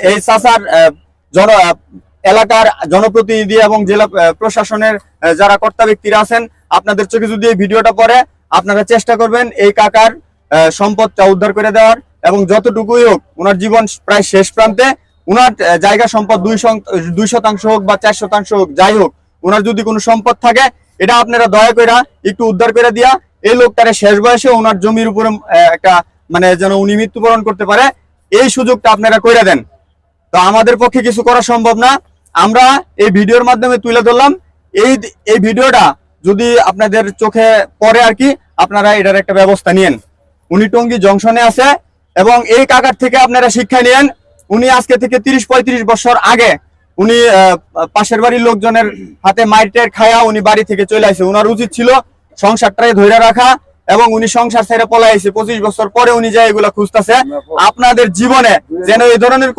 এই চাচার জন এলাকার জনপ্রতিনিধি এবং জেলা প্রশাসনের যারা কর্তা ব্যক্তিরা আছেন, আপনাদের চোখে যদি এই ভিডিওটা পড়ে, আপনারা চেষ্টা করবেন এই কাকার সম্পদটা উদ্ধার করে দেওয়ার, এবং যতটুকুই হোক ওনার জীবন প্রায় শেষ প্রান্তে, ওনার জায়গা সম্পদ 2% হোক বা 4% হোক, যাই হোক, ওনার যদি কোনো সম্পদ থাকে এটা আপনারা দয়া করে একটু উদ্ধার করে দিয়া এই লোকটারে শেষ বয়সে ওনার জমির উপরে একটা মানে যেন উনি মৃত্যুবরণ করতে পারে, এই সুযোগটা আপনারা করে দেন। তো আমাদের পক্ষে কিছু করা সম্ভব না, আমরা এই ভিডিওর মাধ্যমে তুলে ধরলাম। এই ভিডিওটা যদি আপনাদের চোখে পড়ে আর কি, আপনারা এটার একটা ব্যবস্থা নিয়েন। উনি টঙ্গী জংশনে আছে এবং এই কাকার থেকে আপনারা শিক্ষা নিয়েন। উনি আজকে থেকে 30-35 বছর আগে উনি পাশের বাড়ির লোকজনের হাতে মাইটের খায়া উনি বাড়ি থেকে চলে আসে। ওনার উচিত ছিল সংসারটাকে ধরে রাখা, এবং উনি সংসার ছেড়ে পলাইছে। 25 বছর পরে উনি যায় এগুলা খুঁজতেছে। আপনাদের জীবনে যেন এই ধরনের